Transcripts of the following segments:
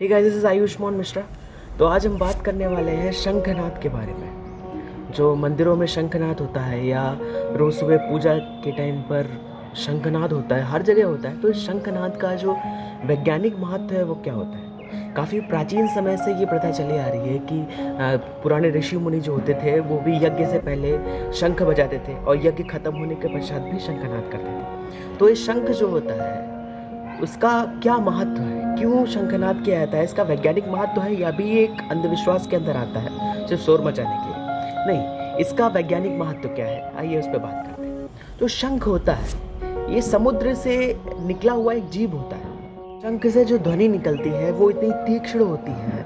Hey guys, this is Ayushman Mishra. तो आज हम बात करने वाले हैं शंखनाद के बारे में। जो मंदिरों में शंखनाद होता है या रोज सुबह पूजा के टाइम पर शंखनाद होता है, हर जगह होता है। तो इस शंखनाद का जो वैज्ञानिक महत्व है वो क्या होता है? काफ़ी प्राचीन समय से ये प्रथा चली आ रही है कि पुराने ऋषि मुनि जो होते थे वो भी यज्ञ से पहले शंख बजाते थे और यज्ञ खत्म होने के पश्चात भी शंखनाद करते थे। तो ये शंख जो होता है उसका क्या महत्व है, क्यों शंखनाद किया जाता है, इसका वैज्ञानिक महत्व है या भी एक अंधविश्वास के अंदर आता है सिर्फ शोर मचाने के लिए? नहीं, इसका वैज्ञानिक महत्व क्या है, आइए उस पर बात करते हैं। तो शंख होता है, ये समुद्र से निकला हुआ एक जीव होता है। शंख से जो ध्वनि निकलती है वो इतनी तीक्ष्ण होती है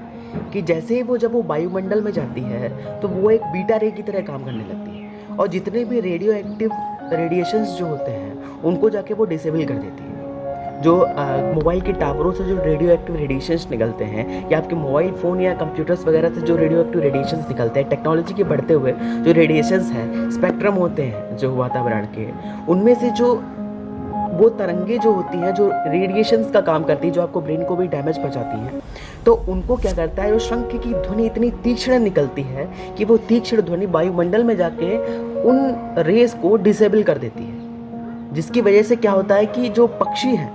कि जैसे ही जब वो वायुमंडल में जाती है तो वो एक बीटा रे की तरह काम करने लगती है और जितने भी रेडियो एक्टिव रेडिएशंस जो होते हैं उनको जाके वो डिसेबल कर देती है। जो मोबाइल के टावरों से जो रेडियो एक्टिव रेडिएशंस निकलते हैं या आपके मोबाइल फ़ोन या कंप्यूटर्स वगैरह से जो रेडियो एक्टिव रेडिएशंस निकलते हैं, टेक्नोलॉजी के बढ़ते हुए जो रेडिएशंस हैं, स्पेक्ट्रम होते हैं जो वातावरण के, उनमें से जो वो तरंगे जो होती हैं, जो रेडिएशंस का काम करती है, जो आपको ब्रेन को भी डैमेज पहुंचाती हैं, तो उनको क्या करता है, वो शंख की ध्वनि इतनी तीक्ष्ण निकलती है कि वो तीक्ष्ण ध्वनि वायुमंडल में जाके उन रेस को डिसेबल कर देती है। जिसकी वजह से क्या होता है कि जो पक्षी हैं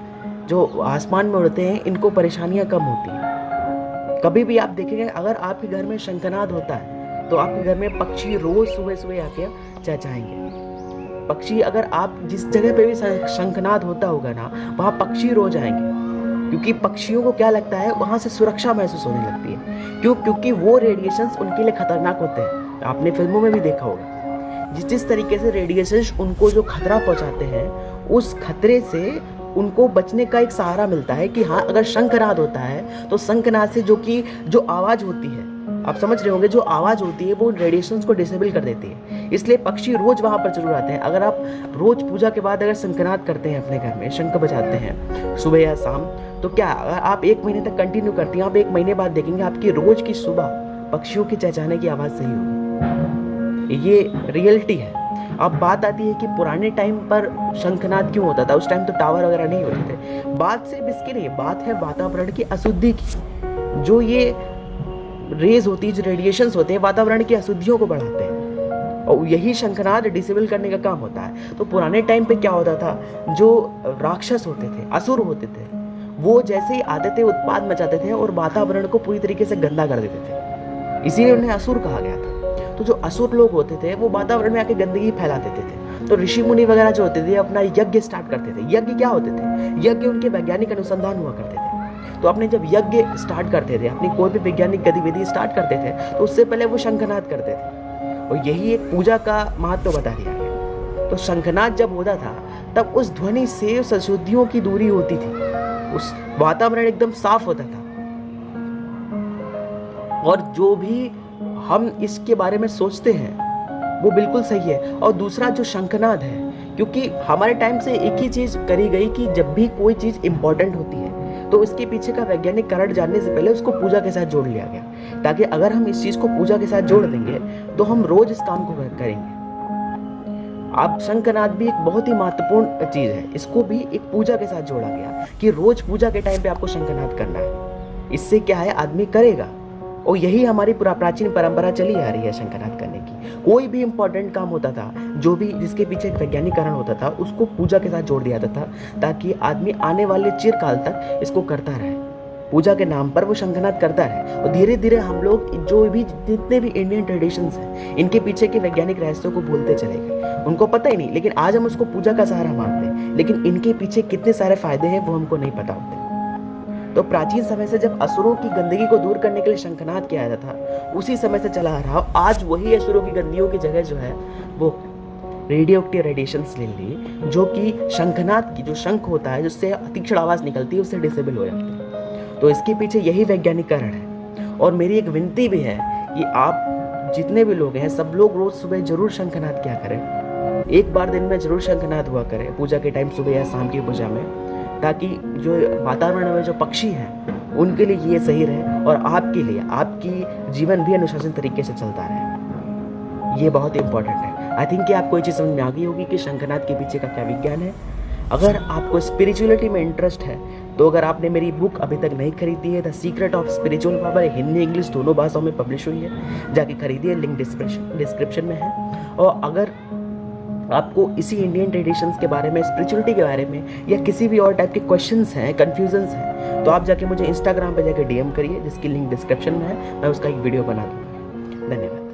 जो आसमान में उड़ते हैं, इनको परेशानियां कम होती हैं। कभी भी आप देखेंगे, अगर आपके घर में शंखनाद होता है तो आपके घर में पक्षी रोज सुबह सुबह आके चहचहाएंगे। पक्षी, अगर आप जिस जगह पे भी शंखनाद होता होगा ना, वहाँ पक्षी रोज आएंगे, क्योंकि पक्षियों को क्या लगता है, वहाँ से सुरक्षा महसूस होने लगती है। क्योंकि वो रेडिएशंस उनके लिए खतरनाक होते हैं। आपने फिल्मों में भी देखा होगा, जिस तरीके से रेडिएशंस उनको जो खतरा पहुँचाते हैं, उस खतरे से उनको बचने का एक सहारा मिलता है कि हाँ, अगर शंखनाद होता है तो शंखनाद से जो आवाज़ होती है, आप समझ रहे होंगे, जो आवाज़ होती है वो रेडिएशंस को डिसेबल कर देती है। इसलिए पक्षी रोज वहाँ पर जरूर आते हैं। अगर आप रोज पूजा के बाद अगर शंखनाद करते हैं, अपने घर में शंख बजाते हैं सुबह या शाम, तो क्या अगर आप 1 महीने तक कंटिन्यू करती हैं, आप 1 महीने बाद देखेंगे आपकी रोज की सुबह पक्षियों के चहचहाने की आवाज़ सही होगी। ये रियलिटी है। अब बात आती है कि पुराने टाइम पर शंखनाद क्यों होता था। उस टाइम तो टावर वगैरह नहीं होते थे। बात सिर्फ इसकी नहीं, बात है वातावरण की अशुद्धि की। जो ये रेज होती है, जो रेडिएशंस होते हैं, वातावरण की अशुद्धियों को बढ़ाते हैं और यही शंखनाद डिसेबल करने का काम होता है। तो पुराने टाइम पे क्या होता था, जो राक्षस होते थे, असुर होते थे, वो जैसे ही आते थे उत्पाद मचाते थे और वातावरण को पूरी तरीके से गंदा कर देते थे। इसीलिए उन्हें असुर कहा गया था। तो जो असुर लोग होते थे वो वातावरण में आके गंदगी फैला देते थे। तो ऋषि मुनि वगैरह जो होते थे अपना यज्ञ स्टार्ट करते थे। यज्ञ क्या होते थे? यज्ञ उनके वैज्ञानिक अनुसंधान हुआ करते थे। तो अपने जब यज्ञ स्टार्ट करते थे, अपनी कोई भी वैज्ञानिक गतिविधि स्टार्ट करते थे, तो उससे पहले वो शंखनाद करते थे और यही एक पूजा का महत्व बता दिया गया। तो शंखनाद जब होता था तब उस ध्वनि से उस अशुद्धियों की दूरी होती थी, उस वातावरण एकदम साफ होता था। और जो भी हम इसके बारे में सोचते हैं वो बिल्कुल सही है। और दूसरा जो शंखनाद है, क्योंकि हमारे टाइम से एक ही चीज करी गई कि जब भी कोई चीज इंपॉर्टेंट होती है तो उसके पीछे का वैज्ञानिक कारण जानने से पहले उसको पूजा के साथ जोड़ लिया गया, ताकि अगर हम इस चीज को पूजा के साथ जोड़ देंगे तो हम रोज इस काम को करेंगे। आप शंखनाद भी एक बहुत ही महत्वपूर्ण चीज है, इसको भी एक पूजा के साथ जोड़ा गया कि रोज पूजा के टाइम पे आपको शंखनाद करना है। इससे क्या है, आदमी करेगा। और यही हमारी प्राचीन परंपरा चली आ रही है शंखनाद करने की। कोई भी इंपॉर्टेंट काम होता था, जो भी जिसके पीछे एक वैज्ञानिक कारण होता था, उसको पूजा के साथ जोड़ दिया जाता था, ताकि आदमी आने वाले चिरकाल तक इसको करता रहे। पूजा के नाम पर वो शंखनाद करता रहे और धीरे धीरे हम लोग जो भी जितने भी इंडियन ट्रेडिशंस हैं, इनके पीछे के वैज्ञानिक रहस्यों को भूलते चले गए। उनको पता ही नहीं, लेकिन आज हम उसको पूजा का सहारा मानते हैं, लेकिन इनके पीछे कितने सारे फायदे हैं वो हमको नहीं पता होते। तो प्राचीन समय से जब असुरों की गंदगी को दूर करने के लिए शंखनाद किया जाता था, उसी समय से चला आ रहा। आज वही असुरों की गंदगियों की जगह जो है वो रेडियो एक्टिव रेडिएशंस ले ली, जो कि शंखनाद की जो शंख होता है, जिससे तीक्ष्ण आवाज निकलती है, उससे डिसेबल हो जाती है। तो इसके पीछे यही वैज्ञानिक कारण है। और मेरी एक विनती भी है कि आप जितने भी लोग हैं, सब लोग रोज सुबह जरूर शंखनाद किया करें। एक बार दिन में जरूर शंखनाद हुआ करें पूजा के टाइम, सुबह या शाम की पूजा में, ताकि जो वातावरण में जो पक्षी हैं उनके लिए ये सही रहे और आपके लिए आपकी जीवन भी अनुशासन तरीके से चलता रहे। ये बहुत इंपॉर्टेंट है। आई थिंक कि आपको ये चीज़ समझ में आ गई होगी कि शंखनाद के पीछे का क्या विज्ञान है। अगर आपको स्पिरिचुअलिटी में इंटरेस्ट है तो अगर आपने मेरी बुक अभी तक नहीं खरीदी है, the secret of spiritual power, Hindi English दोनों भाषाओं में पब्लिश हुई है, जाके खरीदिए, लिंक डिस्क्रिप्शन में है। और अगर आपको इसी इंडियन ट्रेडिशंस के बारे में, स्पिरिचुअलिटी के बारे में या किसी भी और टाइप के क्वेश्चंस हैं, कन्फ्यूजन्स हैं, तो आप जाके मुझे इंस्टाग्राम पे जाके DM करिए, जिसकी लिंक डिस्क्रिप्शन में है, मैं उसका एक वीडियो बना दूँगा। धन्यवाद।